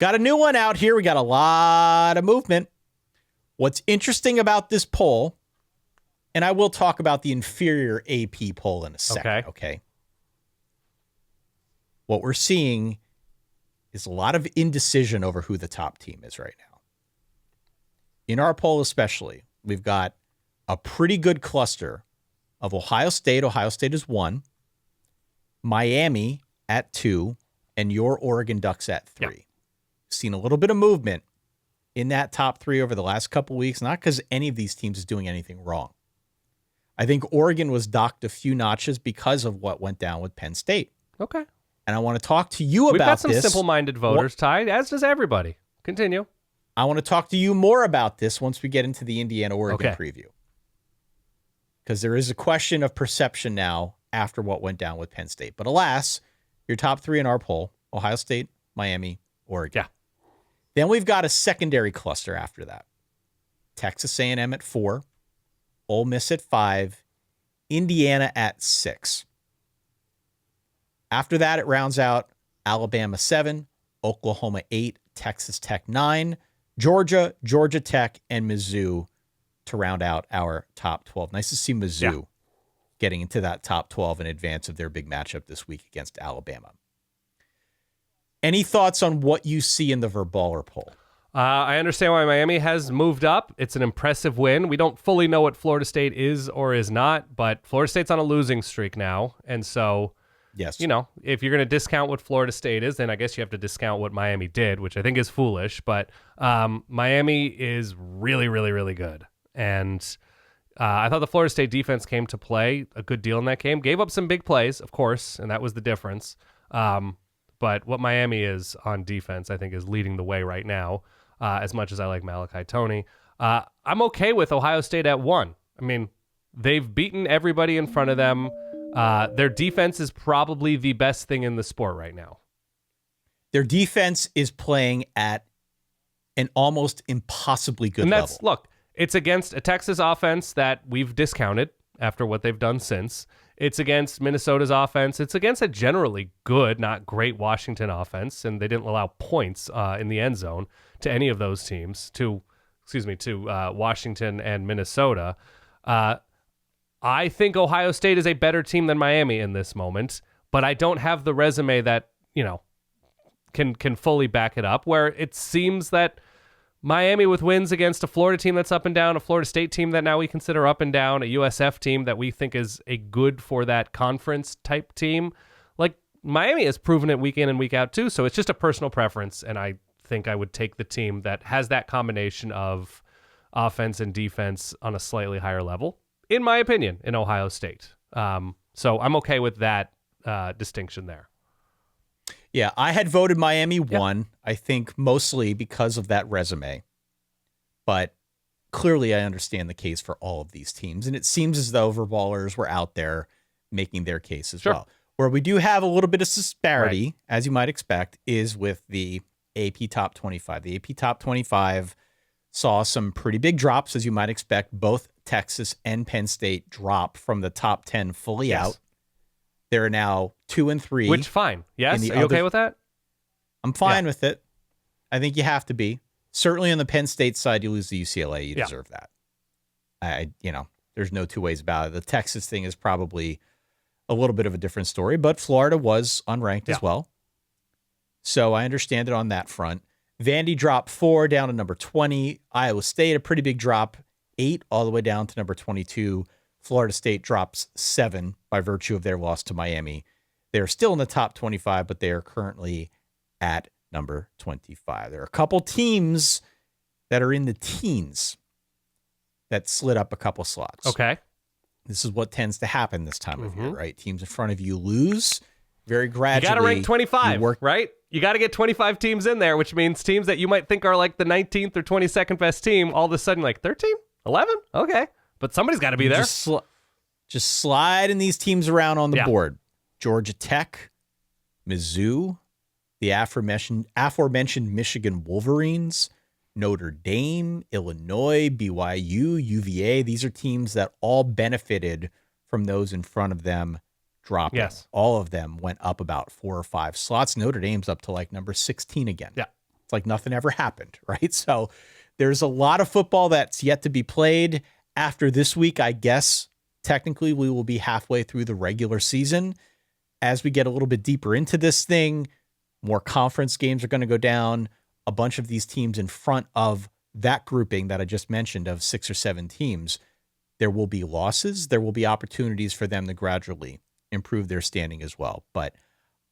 Got a new one out here. We got a lot of movement. What's interesting about this poll, and I will talk about the inferior AP poll in a second, okay? What we're seeing is a lot of indecision over who the top team is right now. In our poll especially, we've got a pretty good cluster of Ohio State. Ohio State is 1, Miami at 2, and your Oregon Ducks at 3. Yeah. Seen a little bit of movement in that top 3 over the last couple weeks, not because any of these teams is doing anything wrong. I think Oregon was docked a few notches because of what went down with Penn State. Okay. And I want to talk to you about this. We've got some simple-minded voters, Ty, as does everybody. Continue. I want to talk to you more about this once we get into the Indiana-Oregon preview. Because there is a question of perception now after what went down with Penn State. But alas, your top 3 in our poll, Ohio State, Miami, Oregon. Yeah. Then we've got a secondary cluster after that. Texas A&M at 4, Ole Miss at 5, Indiana at 6. After that, it rounds out Alabama 7, Oklahoma 8, Texas Tech 9, Georgia, Georgia Tech, and Mizzou to round out our top 12. Nice to see Mizzou getting into that top 12 in advance of their big matchup this week against Alabama. Any thoughts on what you see in the Verballer poll? I understand why Miami has moved up. It's an impressive win. We don't fully know what Florida State is or is not, but Florida State's on a losing streak now. And so, yes, you know, if you're going to discount what Florida State is, then I guess you have to discount what Miami did, which I think is foolish. But Miami is really, really, really good. And I thought the Florida State defense came to play a good deal in that game. Gave up some big plays, of course, and that was the difference. But what Miami is on defense, I think, is leading the way right now, as much as I like Malachi Toney. I'm okay with Ohio State at 1. I mean, they've beaten everybody in front of them. Their defense is probably the best thing in the sport right now. Their defense is playing at an almost impossibly good level. Look, it's against a Texas offense that we've discounted after what they've done since. It's against Minnesota's offense. It's against a generally good, not great Washington offense, and they didn't allow points in the end zone to any of those teams, to Washington and Minnesota. I think Ohio State is a better team than Miami in this moment, but I don't have the resume that, you know, can fully back it up, where it seems that Miami with wins against a Florida team that's up and down, a Florida State team that now we consider up and down, a USF team that we think is a good for that conference type team. Like, Miami has proven it week in and week out too, so it's just a personal preference, and I think I would take the team that has that combination of offense and defense on a slightly higher level, in my opinion, in Ohio State. So I'm okay with that distinction there. Yeah, I had voted Miami 1, I think mostly because of that resume. But clearly I understand the case for all of these teams. And it seems as though Verballers were out there making their case as well. Where we do have a little bit of disparity, as you might expect, is with the AP Top 25. The AP Top 25 saw some pretty big drops, as you might expect. Both Texas and Penn State drop from the top 10 fully out. They're now 2 and 3. Which, fine. Yes? Are you okay with that? I'm fine with it. I think you have to be. Certainly on the Penn State side, you lose the UCLA. You deserve that. There's no two ways about it. The Texas thing is probably a little bit of a different story, but Florida was unranked as well. So I understand it on that front. Vandy dropped 4 down to number 20. Iowa State, a pretty big drop, 8 all the way down to number 22. Florida State drops 7 by virtue of their loss to Miami. They're still in the top 25, but they are currently at number 25. There are a couple teams that are in the teens that slid up a couple slots. Okay. This is what tends to happen this time of year, right? Teams in front of you lose very gradually. You got to rank 25, right? You got to get 25 teams in there, which means teams that you might think are like the 19th or 22nd best team, all of a sudden like 13, 11? Okay. But somebody's got to be there. Just sliding these teams around on the board. Georgia Tech, Mizzou, the aforementioned Michigan Wolverines, Notre Dame, Illinois, BYU, UVA. These are teams that all benefited from those in front of them dropping. Yes. All of them went up about 4 or 5 slots. Notre Dame's up to like number 16 again. Yeah. It's like nothing ever happened, right? So there's a lot of football that's yet to be played. After this week, I guess, technically we will be halfway through the regular season. As we get a little bit deeper into this thing, more conference games are going to go down. A bunch of these teams in front of that grouping that I just mentioned of 6 or 7 teams, there will be losses. There will be opportunities for them to gradually improve their standing as well. But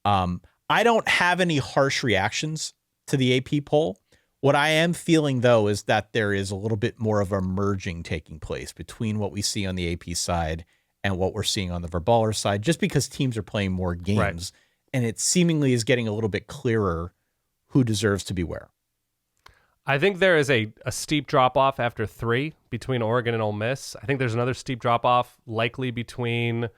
I don't have any harsh reactions to the AP poll. What I am feeling, though, is that there is a little bit more of a merging taking place between what we see on the AP side and what we're seeing on the Verballer side, just because teams are playing more games. Right. And it seemingly is getting a little bit clearer who deserves to be where. I think there is a steep drop-off after 3 between Oregon and Ole Miss. I think there's another steep drop-off likely between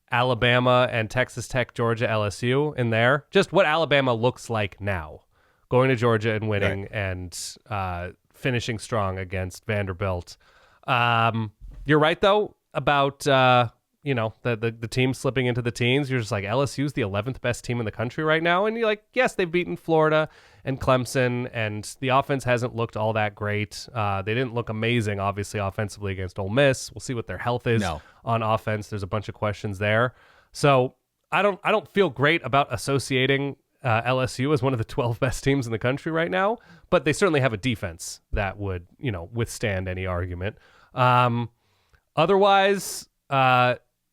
Alabama and Texas Tech, Georgia, LSU in there. Just what Alabama looks like now. Going to Georgia and winning, right, and finishing strong against Vanderbilt. You're right, though, about the team slipping into the teens. You're just like, LSU's the 11th best team in the country right now. And you're like, yes, they've beaten Florida and Clemson, and the offense hasn't looked all that great. They didn't look amazing, obviously, offensively against Ole Miss. We'll see what their health is on offense. There's a bunch of questions there. So I don't feel great about associating LSU as one of the 12 best teams in the country right now, but they certainly have a defense that would, withstand any argument. Otherwise,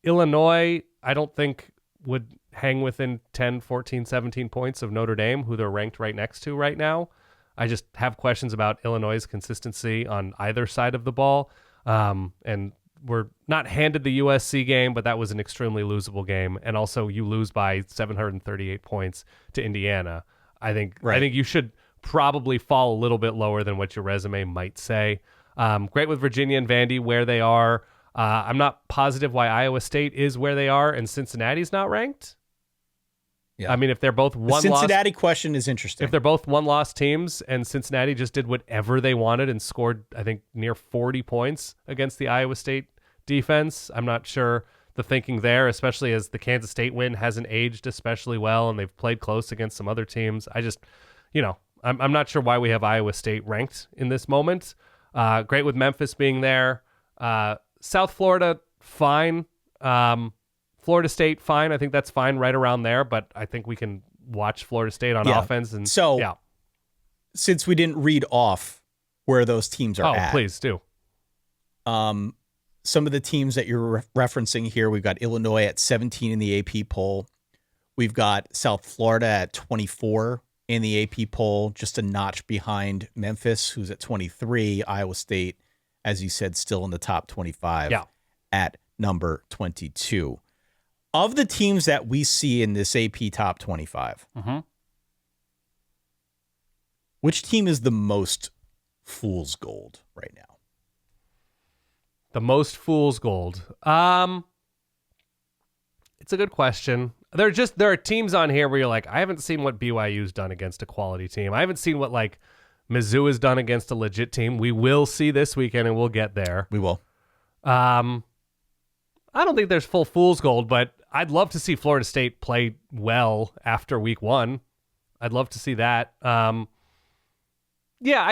Illinois, I don't think would hang within 10, 14, 17 points of Notre Dame, who they're ranked right next to right now. I just have questions about Illinois' consistency on either side of the ball. And we're not handed the USC game, but that was an extremely losable game. And also you lose by 738 points to Indiana. I think you should probably fall a little bit lower than what your resume might say. Great with Virginia and Vandy where they are. I'm not positive why Iowa State is where they are and Cincinnati's not ranked. Yeah. I mean, if they're both one-loss... The Cincinnati question is interesting. If they're both one-loss teams and Cincinnati just did whatever they wanted and scored, I think, near 40 points against the Iowa State defense, I'm not sure the thinking there, especially as the Kansas State win hasn't aged especially well and they've played close against some other teams. I just, I'm not sure why we have Iowa State ranked in this moment. Great with Memphis being there. South Florida, fine. Florida State, fine. I think that's fine right around there, but I think we can watch Florida State on offense. And since we didn't read off where those teams are at. Oh, please do. Some of the teams that you're referencing here, we've got Illinois at 17 in the AP poll. We've got South Florida at 24 in the AP poll, just a notch behind Memphis, who's at 23. Iowa State, as you said, still in the top 25 at number 22. Of the teams that we see in this AP top 25, which team is the most fool's gold right now? The most fool's gold. It's a good question. There are teams on here where you're like, I haven't seen what BYU's done against a quality team. I haven't seen what Mizzou has done against a legit team. We will see this weekend, and we'll get there. We will. I don't think there's full fool's gold, but I'd love to see Florida State play well after week 1. I'd love to see that. I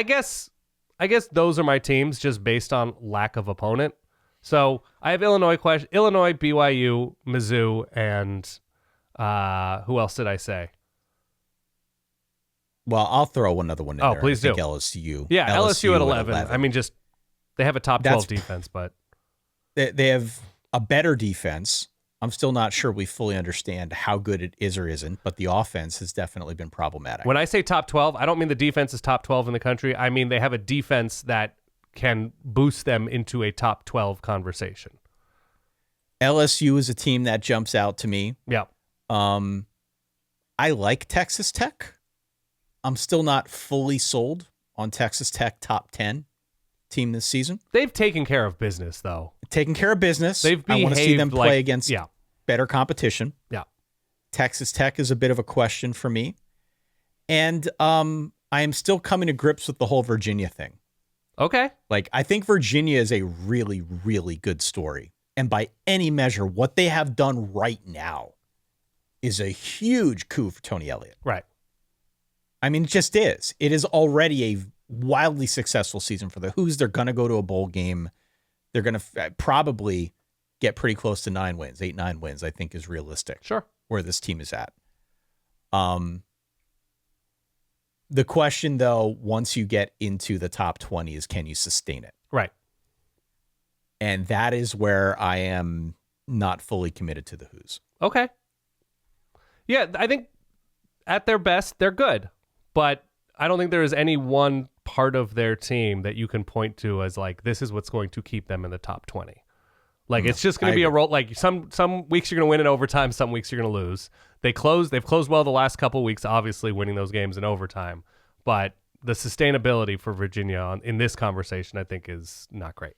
guess those are my teams just based on lack of opponent. So I have Illinois, BYU, Mizzou, and who else did I say? Well, I'll throw another one in there. Oh, please do. LSU. Yeah, LSU at 11. I mean, just they have a top 12 defense, but they have a better defense. I'm still not sure we fully understand how good it is or isn't, but the offense has definitely been problematic. When I say top 12, I don't mean the defense is top 12 in the country. I mean they have a defense that can boost them into a top 12 conversation. LSU is a team that jumps out to me. Yeah. I like Texas Tech. I'm still not fully sold on Texas Tech top 10 team this season. They've taken care of business, though. Taken care of business. They've behaved. I want to see them play against better competition. Yeah. Texas Tech is a bit of a question for me. And I am still coming to grips with the whole Virginia thing. Okay. I think Virginia is a really, really good story. And by any measure, what they have done right now is a huge coup for Tony Elliott. Right. I mean, it just is. It is already a wildly successful season for the Hoos. They're going to go to a bowl game. They're going to probably get pretty close to 9 wins. 8-9 wins, I think, is realistic. Sure. Where this team is at. The question, though, once you get into the top 20 is, can you sustain it? Right. And that is where I am not fully committed to the Hoos. Okay. Yeah, I think at their best, they're good. But I don't think there is any one part of their team that you can point to as like, this is what's going to keep them in the top 20. Like, it's just going to be a roll. Like, some weeks you're going to win in overtime, some weeks you're going to lose. They've closed well the last couple of weeks, obviously winning those games in overtime. But the sustainability for Virginia in this conversation, I think, is not great.